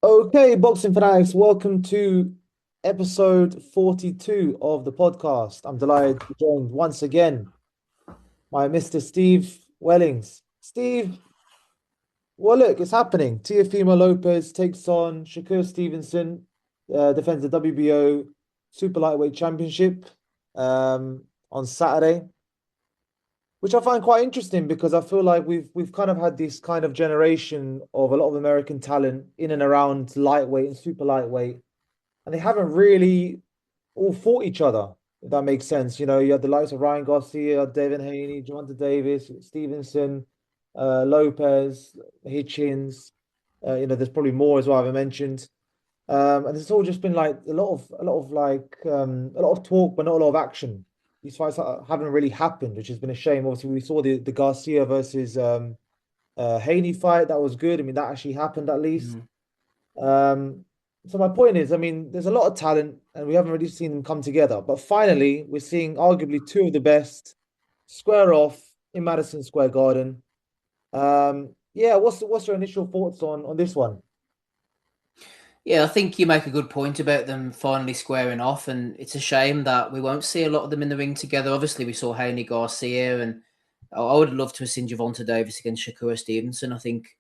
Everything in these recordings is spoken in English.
Okay, boxing fanatics, welcome to episode 42 of the podcast. I'm delighted to be joined once again by Mr. Steve Wellings. Steve, well, look, it's happening. Teofimo Lopez takes on Shakur Stevenson, defends the WBO Super Lightweight Championship on Saturday, which I find quite interesting because I feel like we've kind of had this kind of generation of a lot of American talent in and around lightweight and super lightweight, and they haven't really all fought each other, if that makes sense. You know, you had the likes of Ryan Garcia, Devin Haney, Javante Davis, Stevenson, Lopez, Hitchens. There's probably more as well, I haven't mentioned. And it's all just been like a lot of talk, but not a lot of action. These fights haven't really happened, which has been a shame. Obviously, we saw the Garcia versus Haney fight. That was good. I mean, that actually happened at least. Mm. So my point is, I mean, there's a lot of talent, and we haven't really seen them come together. But finally, we're seeing arguably two of the best square off in Madison Square Garden. Yeah, what's your initial thoughts on this one? Yeah, I think you make a good point about them finally squaring off, and it's a shame that we won't see a lot of them in the ring together. Obviously, we saw Haney Garcia, and I would love to have seen Javante Davis against Shakur Stevenson. I think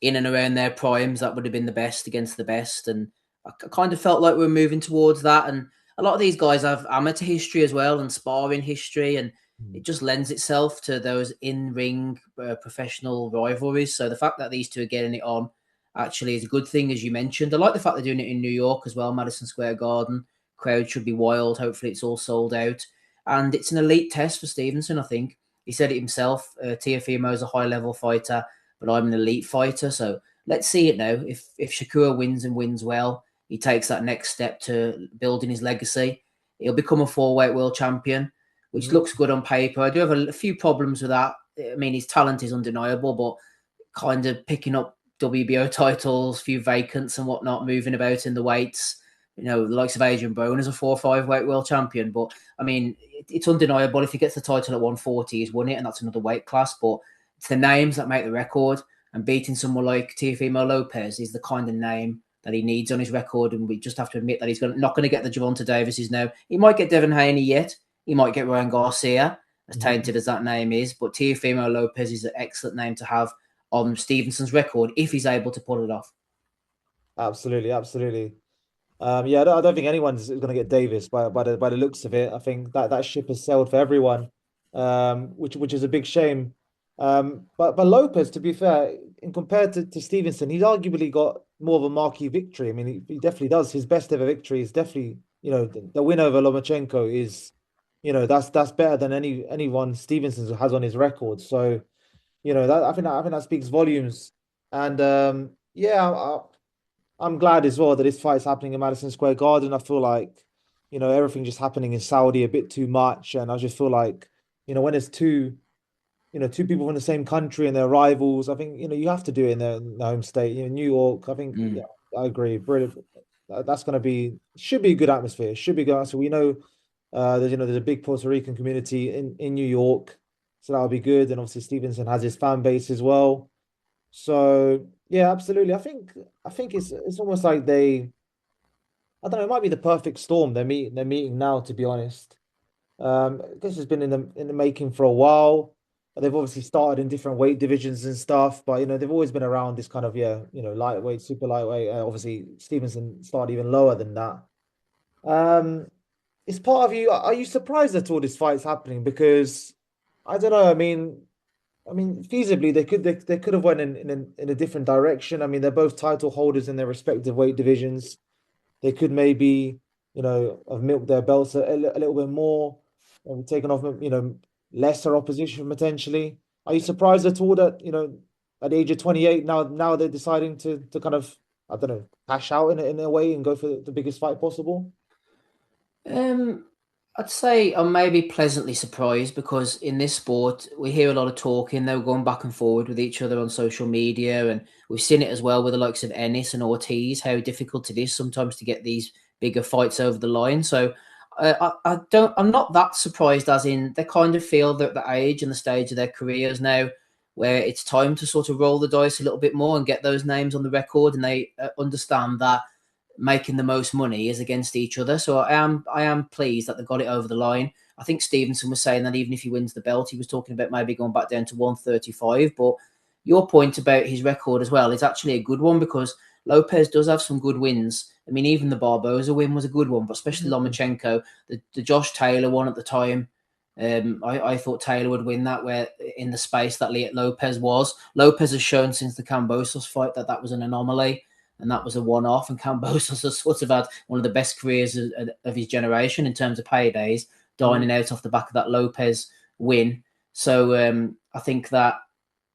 in and around their primes, that would have been the best against the best, and I kind of felt like we were moving towards that. And a lot of these guys have amateur history as well and sparring history, and Hmm. it just lends itself to those in-ring professional rivalries. So the fact that these two are getting it on actually is a good thing, as you mentioned. I like the fact they're doing it in New York as well, Madison Square Garden. Crowd should be wild. Hopefully, it's all sold out. And it's an elite test for Stevenson, I think. He said it himself. Teofimo is a high level fighter, but I'm an elite fighter. So let's see it now. If Shakur wins and wins well, he takes that next step to building his legacy. He'll become a four-weight world champion, which Mhm. looks good on paper. I do have a few problems with that. I mean, his talent is undeniable, but kind of picking up WBO titles, few vacants and whatnot, moving about in the weights. You know, the likes of Adrian Brown is a 4 or 5 weight world champion. But I mean, it's undeniable. If he gets the title at 140, he's won it, and that's another weight class. But it's the names that make the record. And beating someone like Teofimo Lopez is the kind of name that he needs on his record. And we just have to admit that not going to get the Javante Davises now. He might get Devin Haney yet. He might get Ryan Garcia, as Mhm. talented as that name is. But Teofimo Lopez is an excellent name to have on Stevenson's record if he's able to pull it off. Absolutely, absolutely. Yeah, I don't think anyone's going to get Davis by the looks of it. I think that ship has sailed for everyone, which is a big shame. But Lopez, to be fair, in compared to Stevenson, he's arguably got more of a marquee victory. I mean, he definitely does. His best ever victory is definitely, the win over Lomachenko is, that's better than anyone Stevenson has on his record. So, that I think that speaks volumes. And yeah, I'm glad as well that this fight's happening in Madison Square Garden. I feel like, everything just happening in Saudi a bit too much. And I just feel like, when there's two people from the same country and they're rivals, I think, you have to do it in their home state. New York, I think, yeah, Mm. I agree. Brilliant. That's going to should be a good atmosphere. Should be good. So we know there's a big Puerto Rican community in New York. So that'll be good. And obviously Stevenson has his fan base as well. So yeah, absolutely. I think it's almost like I don't know, it might be the perfect storm they're meeting now, to be honest. I guess it's been in the making for a while. They've obviously started in different weight divisions and stuff, but they've always been around this kind of, yeah, lightweight, super lightweight. Obviously Stevenson started even lower than that. Um, is part of you, are you surprised that all this fight's happening? Because I don't know, I mean, feasibly they could have went in a different direction. I mean, they're both title holders in their respective weight divisions. They could maybe, have milked their belts a little bit more and taken off, lesser opposition potentially. Are you surprised at all that, at the age of 28 now they're deciding to kind of, I don't know, cash out in a way and go for the biggest fight possible? Um, I'd say I'm maybe pleasantly surprised because in this sport we hear a lot of talking. They're going back and forward with each other on social media, and we've seen it as well with the likes of Ennis and Ortiz. How difficult it is sometimes to get these bigger fights over the line. So I don't. I'm not that surprised. As in, they kind of feel that the age and the stage of their careers now. where it's time to sort of roll the dice a little bit more and get those names on the record, and they understand that making the most money is against each other. So I am pleased that they got it over the line. I think Stevenson was saying that even if he wins the belt, he was talking about maybe going back down to 135. But your point about his record as well is actually a good one, because Lopez does have some good wins. I mean, even the Barboza win was a good one, but especially Lomachenko, the Josh Taylor one at the time. I thought Taylor would win that, where in the space that Lopez was. Lopez has shown since the Kambosos fight that was an anomaly, and that was a one-off. And Kambosos has sort of had one of the best careers of his generation in terms of paydays, dining out off the back of that Lopez win. So I think that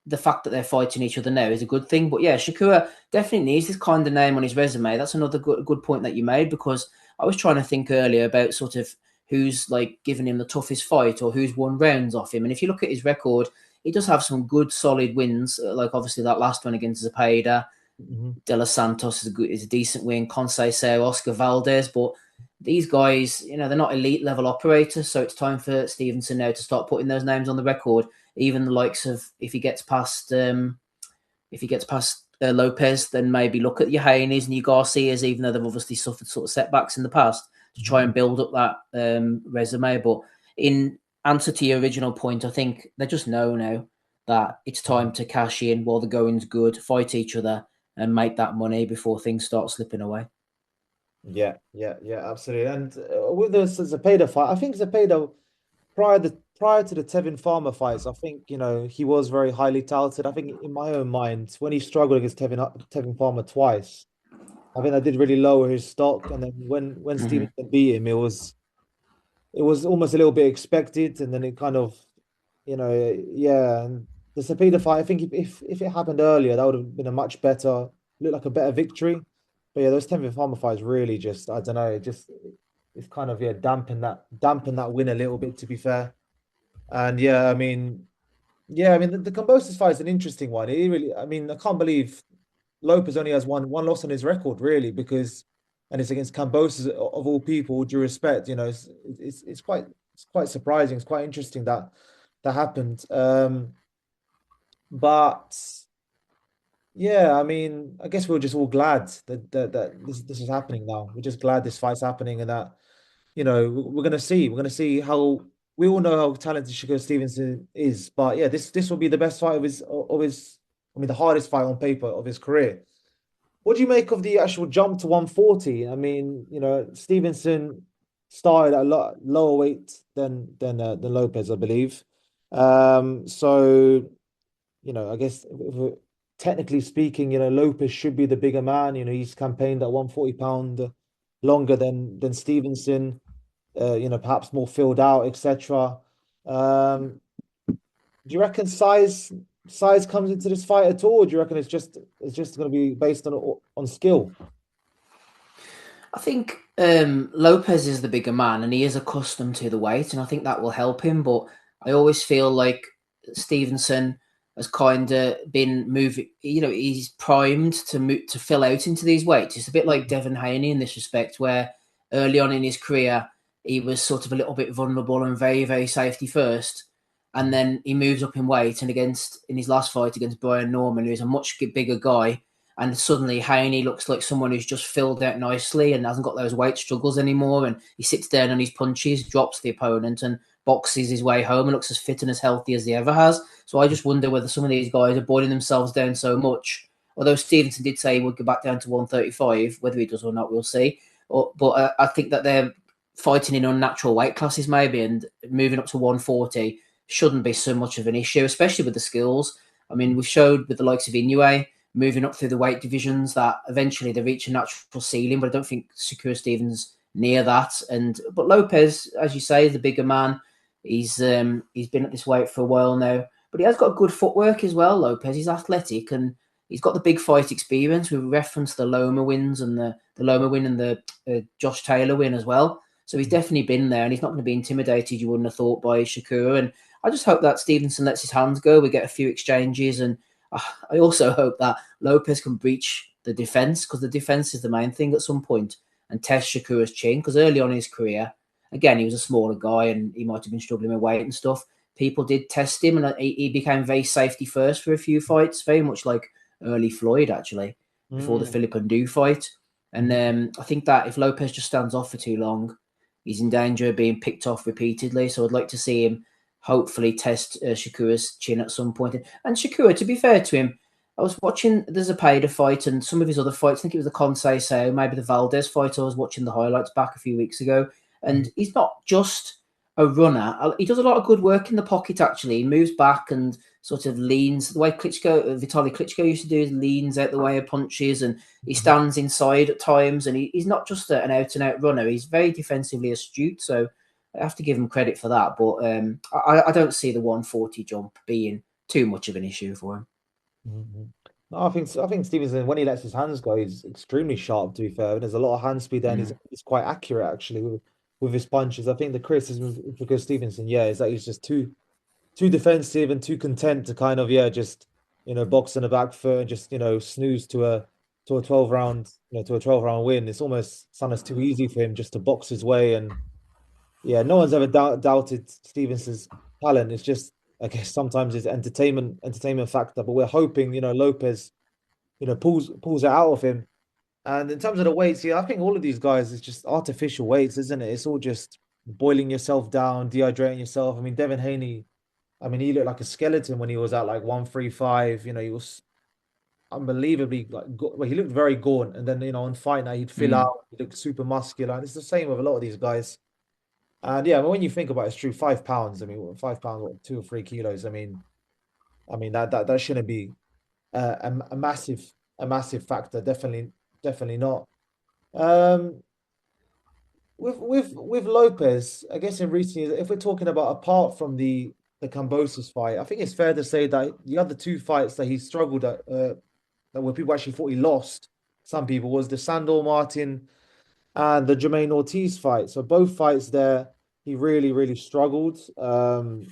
the fact that they're fighting each other now is a good thing. But yeah, Shakur definitely needs this kind of name on his resume. That's another good point that you made, because I was trying to think earlier about sort of who's like giving him the toughest fight or who's won rounds off him. And if you look at his record, he does have some good solid wins, like obviously that last one against Zepeda. De Los Santos is a decent win. Conceição, Oscar Valdez, but these guys, they're not elite level operators. So it's time for Stevenson now to start putting those names on the record. Even the likes of, if he gets past Lopez, then maybe look at your Haney's and your Garcias, even though they've obviously suffered sort of setbacks in the past, to try and build up that resume. But in answer to your original point, I think they just know now that it's time to cash in while the going's good, fight each other, and make that money before things start slipping away. Yeah, absolutely. And with the Zepeda fight, I think Zepeda prior to the Tevin Farmer fights, I think he was very highly touted. I think in my own mind, when he struggled against Tevin Farmer twice, I think that did really lower his stock. And then when Stevenson beat him, it was almost a little bit expected, and then it kind of, yeah. And the Zepeda fight, I think if it happened earlier, that would have been a much better, looked like a better victory. But yeah, those Tevin Farmer fights really just, I don't know, it's kind of dampen that win a little bit, to be fair. And the Kambosos fight is an interesting one. It really, I mean, I can't believe Lopez only has one loss on his record, really, and it's against Kambosos of all people. Due respect, it's quite surprising. It's quite interesting that happened. But yeah, I mean, I guess we're just all glad that this is happening now. We're just glad this fight's happening, and that we're gonna see how, we all know how talented Shakur Stevenson is. But yeah, this will be the best fight of his I mean, the hardest fight on paper of his career. What do you make of the actual jump to 140? I mean, Stevenson started at a lot lower weight than Lopez, I believe. So I guess technically speaking, Lopez should be the bigger man. He's campaigned at 140 pound longer than Stevenson. Perhaps more filled out, etc. Do you reckon size comes into this fight at all? Or do you reckon it's just going to be based on skill? I think Lopez is the bigger man, and he is accustomed to the weight, and I think that will help him. But I always feel like Stevenson has kind of been moving. He's primed to fill out into these weights. It's a bit like Devin Haney in this respect, where early on in his career he was sort of a little bit vulnerable and very, very safety first. And then he moves up in weight, and in his last fight against Brian Norman, who's a much bigger guy, and suddenly Haney looks like someone who's just filled out nicely and hasn't got those weight struggles anymore. And he sits down on his punches, drops the opponent, and boxes his way home and looks as fit and as healthy as he ever has. So I just wonder whether some of these guys are boiling themselves down so much. Although Stevenson did say he would go back down to 135, whether he does or not, we'll see. But I think that they're fighting in unnatural weight classes maybe, and moving up to 140 shouldn't be so much of an issue, especially with the skills. I mean, we've showed with the likes of Inoue moving up through the weight divisions that eventually they reach a natural ceiling, but I don't think Shakur Stevens near that. But Lopez, as you say, is the bigger man. He's been at this weight for a while now, but he has got good footwork as well. Lopez, he's athletic, and he's got the big fight experience. We referenced the Loma wins and the Loma win and the Josh Taylor win as well. So he's definitely been there, and he's not going to be intimidated, you wouldn't have thought, by Shakur. And I just hope that Stevenson lets his hands go. We get a few exchanges, and I also hope that Lopez can breach the defense, because the defense is the main thing at some point, and test Shakur's chin, because early on in his career, again, he was a smaller guy and he might have been struggling with weight and stuff. people did test him, and he became very safety first for a few fights, very much like early Floyd, actually, before the Philip Ndu fight. And I think that if Lopez just stands off for too long, he's in danger of being picked off repeatedly. So I'd like to see him hopefully test Shakur's chin at some point. And Shakur, to be fair to him, I was watching the Zepeda fight and some of his other fights. I think it was the Conceição, maybe the Valdez fight. I was watching the highlights back a few weeks ago. And he's not just a runner. He does a lot of good work in the pocket, actually. He moves back and sort of leans. The way Vitaly Klitschko used to do is leans out the way of punches, and he stands inside at times. And he's not just an out-and-out runner. He's very defensively astute. So I have to give him credit for that. But I don't see the 140 jump being too much of an issue for him. No, I think Stevenson, when he lets his hands go, he's extremely sharp, to be fair. There's a lot of hand speed there, and he's quite accurate actually with his punches. I think the criticism because Stevenson, is that he's just too defensive and too content to kind of just box in the back foot and just snooze to a 12 round win. It's almost sometimes too easy for him just to box his way. And no one's ever doubted Stevenson's talent. It's just, I guess, sometimes it's entertainment factor, but we're hoping Lopez pulls it out of him. And in terms of the weights, I think all of these guys is just artificial weights, isn't it? It's all just boiling yourself down, dehydrating yourself. I mean, Devin Haney, he looked like a skeleton when he was at like 135. He was unbelievably he looked very gaunt. And then on fight night he'd fill out. He looked super muscular. And it's the same with a lot of these guys. And when you think about it, it's true. 5 pounds. 5 pounds, what, 2 or 3 kilos. That shouldn't be a massive factor. Definitely not. With Lopez, I guess in recent years, if we're talking about apart from the Kambosos fight, I think it's fair to say that the other 2 fights that he struggled at, that where people actually thought he lost, some people, was the Sandor Martin and the Jermaine Ortiz fight. So both fights there, he really, really struggled. And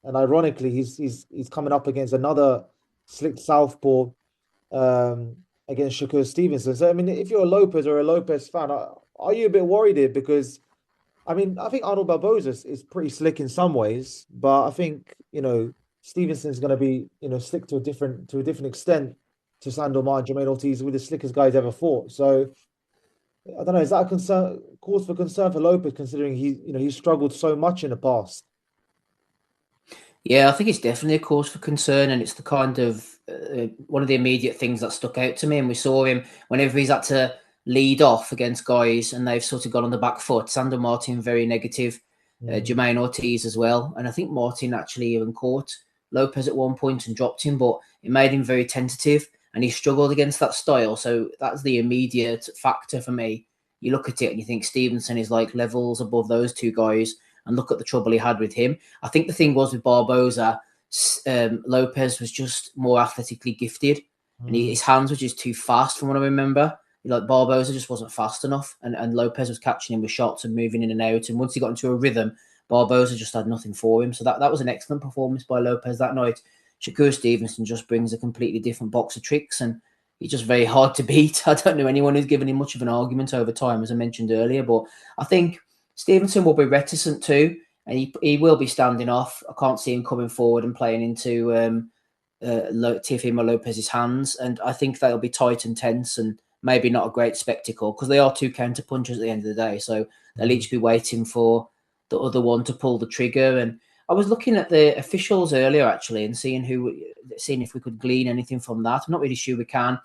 ironically, he's coming up against another slick southpaw against Shakur Stevenson. So if you're a Lopez or a Lopez fan, are you a bit worried here? Because I think Arnold Barboza is pretty slick in some ways, but I think Stevenson's going to be slick to a different extent to Sandor Martin, Jermaine Ortiz, with the slickest guys ever fought. So I don't know. Is that a cause for concern for Lopez, considering he struggled so much in the past? Yeah, I think it's definitely a cause for concern, and it's the kind of one of the immediate things that stuck out to me. And we saw him whenever he's had to lead off against guys and they've sort of gone on the back foot. Sandor Martin, very negative. Jermaine Ortiz as well. And I think Martin actually even caught Lopez at one point and dropped him, but it made him very tentative and he struggled against that style. So that's the immediate factor for me. You look at it and you think Stevenson is like levels above those 2 guys, and look at the trouble he had with him. I think the thing was with Barboza, Lopez was just more athletically gifted and his hands were just too fast from what I remember. Like Barboza just wasn't fast enough, and Lopez was catching him with shots and moving in and out. And once he got into a rhythm, Barboza just had nothing for him. So that was an excellent performance by Lopez that night. Shakur Stevenson just brings a completely different box of tricks, and he's just very hard to beat. I don't know anyone who's given him much of an argument over time, as I mentioned earlier. But I think Stevenson will be reticent too, and he will be standing off. I can't see him coming forward and playing into Teofimo Lopez's hands, and I think they'll be tight and tense and maybe not a great spectacle because they are 2 counter punchers at the end of the day. So they'll each be waiting for the other one to pull the trigger. And I was looking at the officials earlier actually and seeing if we could glean anything from that. I'm not really sure we can.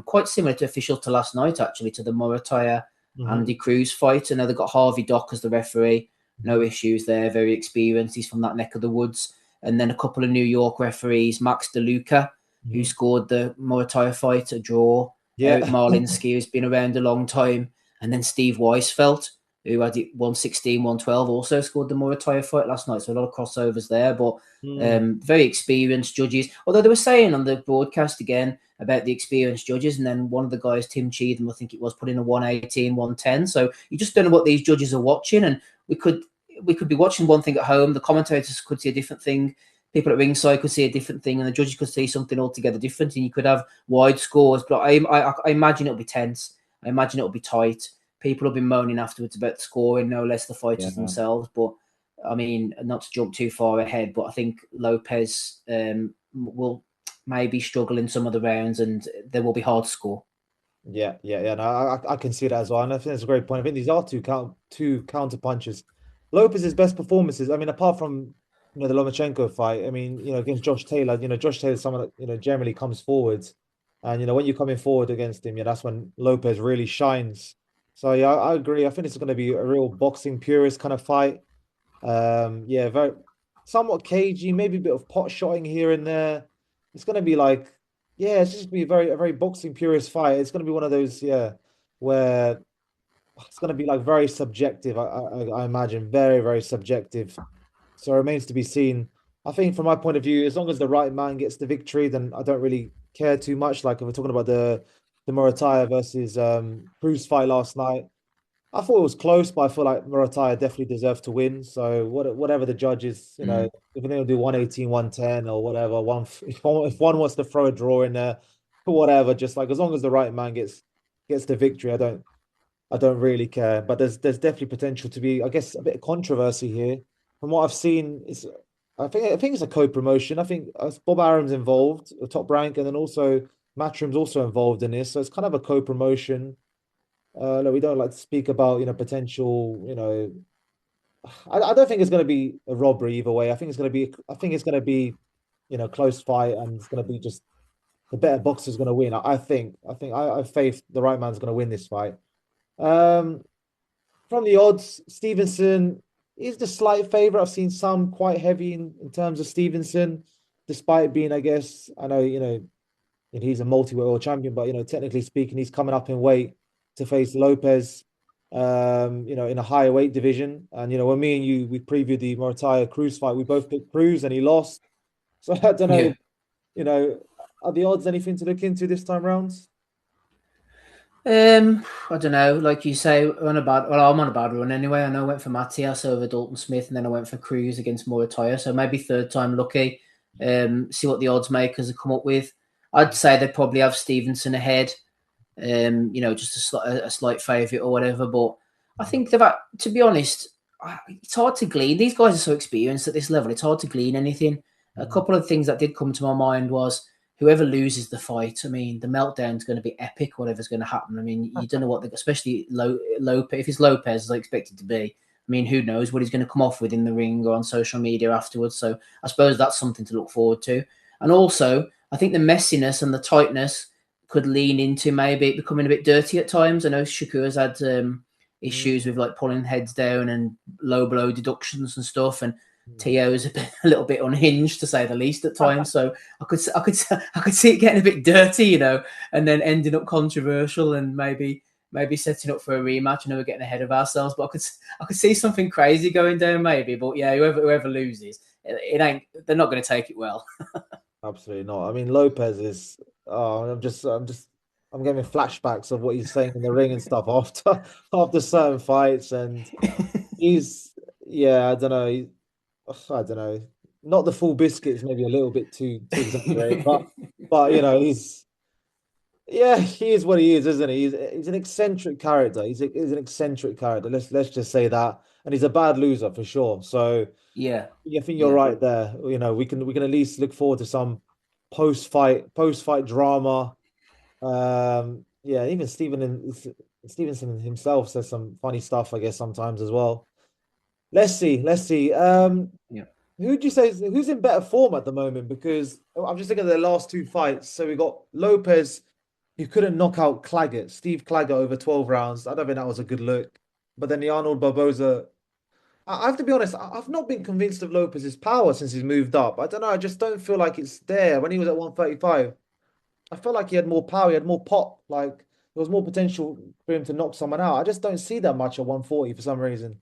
Quite similar to officials to last night actually, to the Morataya Andy Cruz fight. I know they've got Harvey Dock as the referee. No issues there. Very experienced. He's from that neck of the woods. And then a couple of New York referees, Max DeLuca, who scored the Morataya fight, a draw. Eric Marlinski, who's been around a long time. And then Steve Weisfeld, who had it 116, 112, also scored the Morataya fight last night. So a lot of crossovers there, but very experienced judges. Although they were saying on the broadcast again about the experienced judges, and then one of the guys, Tim Cheatham, I think it was, put in a 118, 110. So you just don't know what these judges are watching. And we could be watching one thing at home. The commentators could see a different thing. People at ringside could see a different thing, and the judges could see something altogether different, and you could have wide scores. But I imagine it'll be tense. I imagine it'll be tight. People will be moaning afterwards about the scoring, no less the fighters themselves. But I mean, not to jump too far ahead, but I think Lopez will maybe struggle in some of the rounds, and there will be hard to score. Yeah. No, I can see that as well, and I think that's a great point. I think these are two counter punches. Lopez's best performances. I mean, apart from the Lomachenko fight. I mean, against Josh Taylor. Josh Taylor's someone that generally comes forwards, and when you're coming forward against him, that's when Lopez really shines. So yeah, I agree. I think it's going to be a real boxing purist kind of fight. Yeah, very somewhat cagey, maybe a bit of pot shotting here and there. It's gonna be like, yeah, it's just gonna be a very boxing purist fight. It's gonna be one of those, yeah, where it's gonna be like very subjective. I imagine very subjective. So it remains to be seen. I think from my point of view, as long as the right man gets the victory, then I don't really care too much. Like if we're talking about the Morataya versus Cruz fight last night. I thought it was close, but I feel like Murataya definitely deserved to win. So whatever the judges, Mm. if they'll do 118, 110 or whatever, if one wants to throw a draw in there, whatever, just like as long as the right man gets the victory, I don't really care. But there's definitely potential to be, I guess, a bit of controversy here. From what I've seen, I think it's a co-promotion. I think Bob Arum's involved, Top Rank, and then also Matchroom's also involved in this. So it's kind of a co-promotion. No, we don't like to speak about, potential, I don't think it's going to be a robbery either way. I think it's going to be, close fight, and it's going to be just the better boxer's going to win. I have faith the right man's going to win this fight. Um, from the odds, Stevenson is the slight favorite. I've seen some quite heavy in terms of Stevenson, despite being, I guess, I know, and he's a multi-weight world champion, but technically speaking, he's coming up in weight to face Lopez, in a higher weight division. And when me and you we previewed the Morataya Cruz fight, we both picked Cruz and he lost. So I don't Yeah. know, you know, are the odds anything to look into this time round? I don't know. Like you say, I'm on a bad run anyway. I know I went for Matias over Dalton Smith, and then I went for Cruz against Morataya. So maybe third time lucky. See what the odds makers have come up with. I'd say they probably have Stevenson ahead. Just a slight favourite or whatever. But I think to be honest, it's hard to glean. These guys are so experienced at this level. It's hard to glean anything. A Mhm. couple of things that did come to my mind was whoever loses the fight. I mean, the meltdown's going to be epic. Whatever's going to happen. I mean, you don't know especially Lopez. If it's Lopez, as I expect it to be. I mean, who knows what he's going to come off with in the ring or on social media afterwards. So I suppose that's something to look forward to. And also, I think the messiness and the tightness could lean into maybe it becoming a bit dirty at times. I know Shakur's had issues with like pulling heads down and low blow deductions and stuff, and Teo's a little bit unhinged to say the least at times. So I could see it getting a bit dirty, and then ending up controversial and maybe setting up for a rematch. I know we're getting ahead of ourselves, but I could see something crazy going down maybe. But yeah, whoever loses, it ain't. They're not going to take it well. Absolutely not. I mean, Lopez is. Oh, I'm getting flashbacks of what he's saying in the ring and stuff after certain fights, and he's, yeah, I don't know. I don't know. Not the full biscuits, maybe a little bit too exaggerated, but he's, yeah, he is what he is, isn't he? He's an eccentric character. He's an eccentric character. Let's just say that, and he's a bad loser for sure. So Yeah, yeah, I think you're yeah. right there. We can at least look forward to some post fight drama. Yeah, even Stevenson himself says some funny stuff, I guess, sometimes as well. Let's see. Yeah. Who'd you say who's in better form at the moment? Because I'm just looking at their last two fights. So we got Lopez, who couldn't knock out Claggett, Steve Claggett over 12 rounds. I don't think that was a good look. But then the Arnold Barboza. I have to be honest, I've not been convinced of Lopez's power since he's moved up. I don't know. I just don't feel like it's there. When he was at 135, I felt like he had more power, he had more pop. Like there was more potential for him to knock someone out. I just don't see that much at 140 for some reason.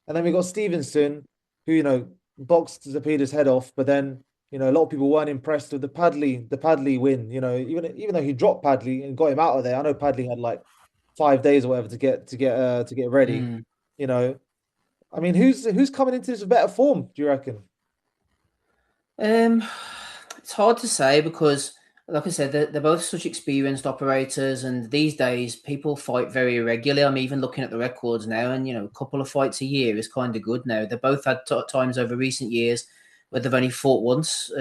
And then we got Stevenson, who, boxed Zepeda's head off, but then, a lot of people weren't impressed with the Padley win. Even though he dropped Padley and got him out of there. I know Padley had like 5 days or whatever to get ready. Mm. You know, I mean, who's coming into this with better form, do you reckon? Um, it's hard to say because like I said, they're both such experienced operators, and these days people fight very irregularly. I'm even looking at the records now, and a couple of fights a year is kind of good now. They both had times over recent years where they've only fought once.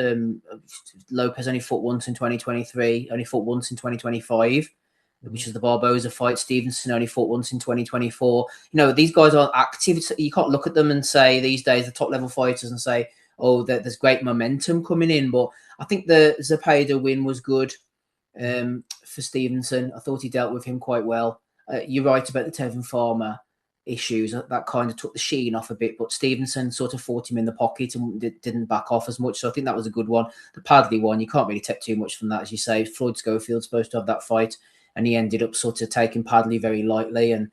Lopez only fought once in 2023, only fought once in 2025. Which is the Barboza fight. Stevenson only fought once in 2024. These guys aren't active. You can't look at them and say these days the top level fighters and say, oh, there's great momentum coming in. But I think the Zepeda win was good for Stevenson. I thought he dealt with him quite well. You're right about the Tevin Farmer issues. That kind of took the sheen off a bit, but Stevenson sort of fought him in the pocket and didn't back off as much. So I think that was a good one. The Padley one, you can't really take too much from that, as you say. Floyd Schofield's supposed to have that fight, and he ended up sort of taking Padley very lightly and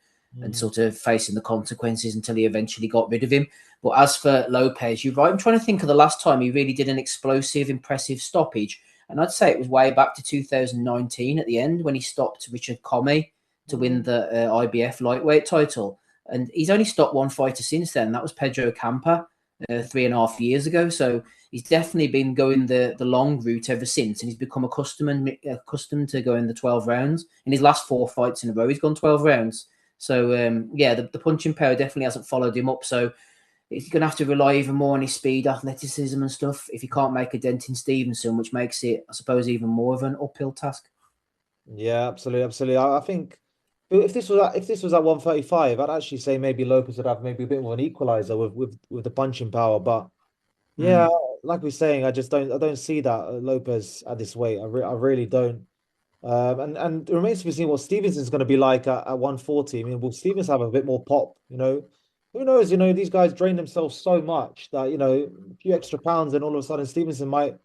sort of facing the consequences until he eventually got rid of him. But as for Lopez, you're right. I'm trying to think of the last time he really did an explosive, impressive stoppage. And I'd say it was way back to 2019 at the end when he stopped Richard Comey to win the IBF lightweight title. And he's only stopped one fighter since then. That was Pedro Campa 3.5 years ago. So he's definitely been going the long route ever since. And he's become accustomed to going the 12 rounds. In his last 4 fights in a row, he's gone 12 rounds. So, the punching power definitely hasn't followed him up. So he's going to have to rely even more on his speed, athleticism and stuff if he can't make a dent in Stevenson, which makes it, I suppose, even more of an uphill task. Yeah, absolutely. I think if this was at 135, I'd actually say maybe Lopez would have maybe a bit more of an equalizer with the punching power. But yeah, like we're saying, I don't see that Lopez at this weight. I really don't. And it remains to be seen what Stevenson's going to be like at 140. I mean, will Stevens have a bit more pop? Who knows? These guys drain themselves so much that a few extra pounds, and all of a sudden Stevenson might,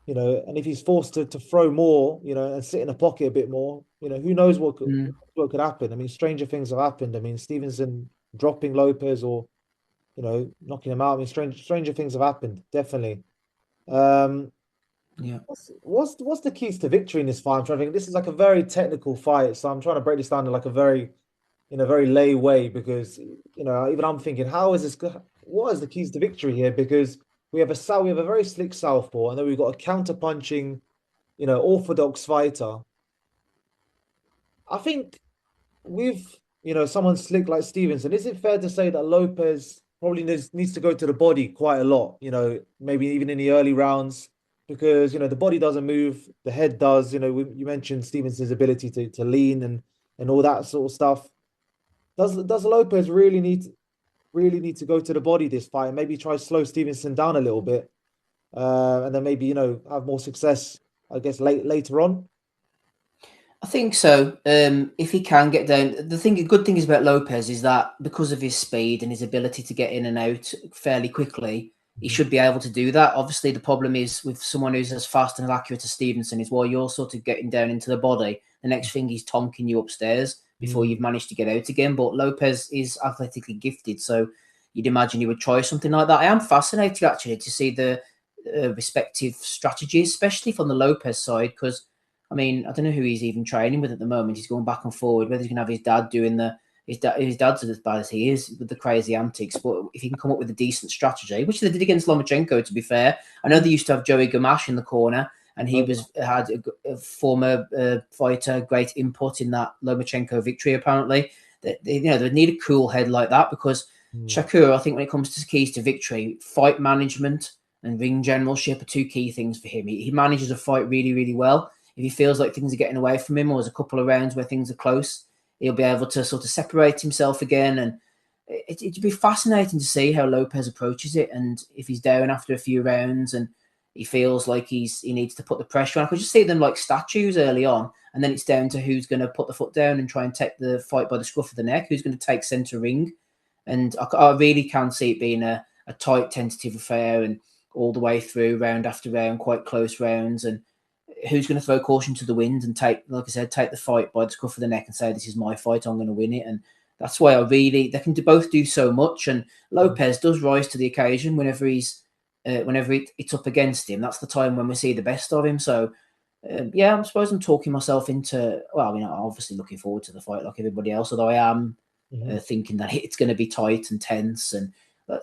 and if he's forced to throw more, and sit in the pocket a bit more, who knows what could happen? I mean, stranger things have happened. I mean, Stevenson dropping Lopez or knocking him out. I mean, stranger things have happened, definitely. Yeah. What's the keys to victory in this fight? I'm trying to think. This is like a very technical fight, so I'm trying to break this down in like a very, in a very lay way because even I'm thinking, how is this? What is the keys to victory here? Because we have a very slick southpaw, and then we've got a counter punching, orthodox fighter. I think with someone slick like Stevenson, is it fair to say that Lopez probably needs to go to the body quite a lot? Maybe even in the early rounds, because the body doesn't move, the head does. You mentioned Stevenson's ability to lean and all that sort of stuff. Does Lopez really need to go to the body this fight and maybe try to slow Stevenson down a little bit, and then maybe have more success, I guess, later on? I think so. If he can get down, the good thing is about Lopez is that because of his speed and his ability to get in and out fairly quickly, he should be able to do that. Obviously, the problem is with someone who's as fast and as accurate as Stevenson is while you're sort of getting down into the body, the next thing he's tonking you upstairs before you've managed to get out again. But Lopez is athletically gifted, so you'd imagine he would try something like that. I am fascinated actually to see the respective strategies, especially from the Lopez side, because I mean, I don't know who he's even training with at the moment. He's going back and forward. Whether he's going to have his dad doing his dad's as bad as he is with the crazy antics. But if he can come up with a decent strategy, which they did against Lomachenko, to be fair, I know they used to have Joey Gamache in the corner, and he had a former fighter, great input in that Lomachenko victory. Apparently, they need a cool head like that because Shakur, I think, when it comes to keys to victory, fight management and ring generalship are 2 key things for him. He manages a fight really, really well. If he feels like things are getting away from him or there's a couple of rounds where things are close, he'll be able to sort of separate himself again. And it'd be fascinating to see how Lopez approaches it. And if he's down after a few rounds and he feels like he needs to put the pressure on, I could just see them like statues early on. And then it's down to who's going to put the foot down and try and take the fight by the scruff of the neck, who's going to take centre ring. And I really can see it being a tight, tentative affair and all the way through, round after round, quite close rounds. And who's going to throw caution to the wind and take the fight by the scruff of the neck and say, this is my fight, I'm going to win it. And that's why they can both do so much. And Lopez does rise to the occasion whenever it's up against him. That's the time when we see the best of him. So, I suppose I'm talking myself into, well, I mean, I'm obviously looking forward to the fight like everybody else, although I am thinking that it's going to be tight and tense and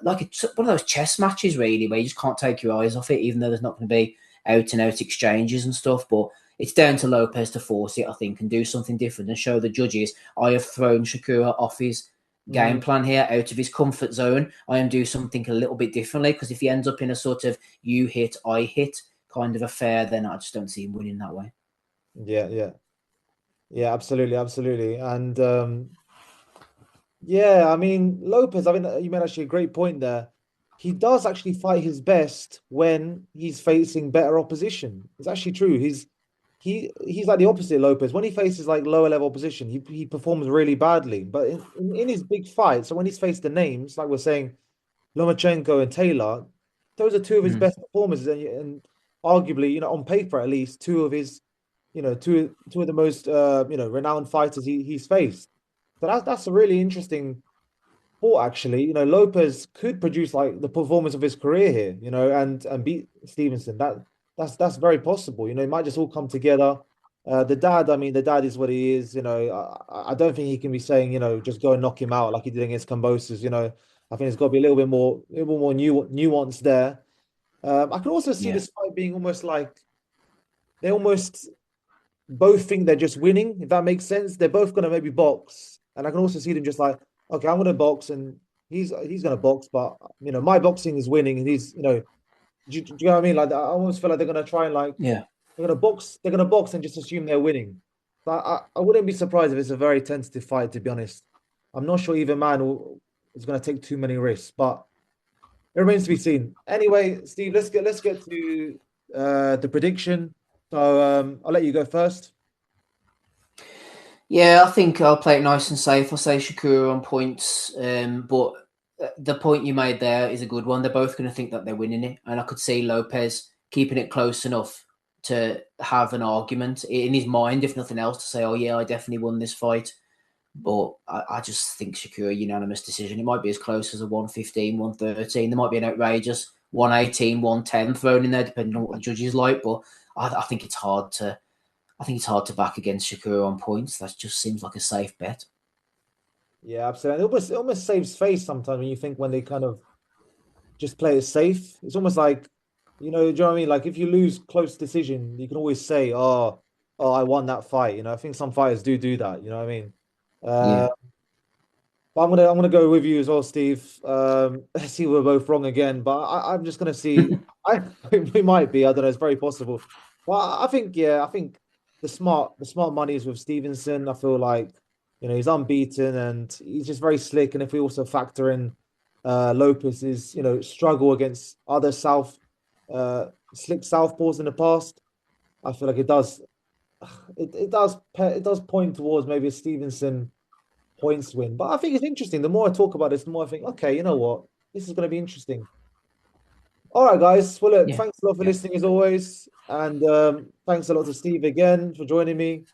like it's one of those chess matches, really, where you just can't take your eyes off it, even though there's not going to be out and out exchanges and stuff. But it's down to Lopez to force it, I think, and do something different and show the judges I have thrown Shakur off his game Mm, plan here, out of his comfort zone. I am do something a little bit differently, because if he ends up in a sort of you hit, I hit kind of affair, then I just don't see him winning that way. yeah, yeah, yeah, absolutely, absolutely. And yeah, I mean, Lopez, I mean, you made actually a great point there. He does actually fight his best when he's facing better opposition. It's actually true. He's like the opposite of Lopez. When he faces like lower level opposition, he performs really badly. But in his big fights, so when he's faced the names, like we're saying, Lomachenko and Taylor, those are two of his Mm. best performances, and arguably, on paper at least, two of his, two of the most renowned fighters he's faced. So that's a really interesting thought, actually. Lopez could produce like the performance of his career here, and beat Stevenson. That's very possible. It might just all come together. The dad, I mean, the dad is what he is. I don't think he can be saying, just go and knock him out like he did against Cambosis. I think it's got to be a little more nuance there. I can also see Yeah. this fight being almost like they almost both think they're just winning, if that makes sense. They're both gonna maybe box, and I can also see them just like, okay, I'm gonna box, and he's gonna box, but my boxing is winning, and do you know what I mean? Like I almost feel like they're gonna try and like Yeah. they're gonna box and just assume they're winning. But I wouldn't be surprised if it's a very tentative fight, to be honest. I'm not sure either man is gonna take too many risks, but it remains to be seen. Anyway, Steve, let's get to the prediction. So I'll let you go first. Yeah, I think I'll play it nice and safe. I'll say Shakur on points, but the point you made there is a good one. They're both going to think that they're winning it, and I could see Lopez keeping it close enough to have an argument in his mind, if nothing else, to say, "Oh yeah, I definitely won this fight." But I just think Shakur unanimous decision. It might be as close as a 115, 113. There might be an outrageous 118, 110 thrown in there, depending on what the judges like. But I think it's hard to back against Shakur on points. That just seems like a safe bet. Yeah, absolutely. It almost saves face sometimes when you think when they kind of just play it safe. It's almost like, do you know what I mean? Like if you lose close decision, you can always say, "Oh, I won that fight." I think some fighters do that. You know what I mean? Yeah, But I'm gonna go with you as well, Steve. I see we're both wrong again, but I'm just gonna see. I we might be. I don't know. It's very possible. Well, I think yeah. I think the smart money is with Stevenson. I feel like he's unbeaten and he's just very slick. And if we also factor in Lopez's struggle against other slick southpaws in the past, I feel like it does point towards maybe a Stevenson points win. But I think it's interesting. The more I talk about this, the more I think, okay, you know what? This is going to be interesting. All right, guys. Well, look, yeah, thanks a lot for yeah, listening as always. And thanks a lot to Steve again for joining me.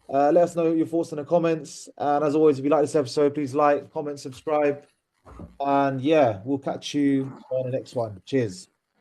Let us know your thoughts in the comments. And as always, if you like this episode, please like, comment, subscribe. And yeah, we'll catch you on the next one. Cheers.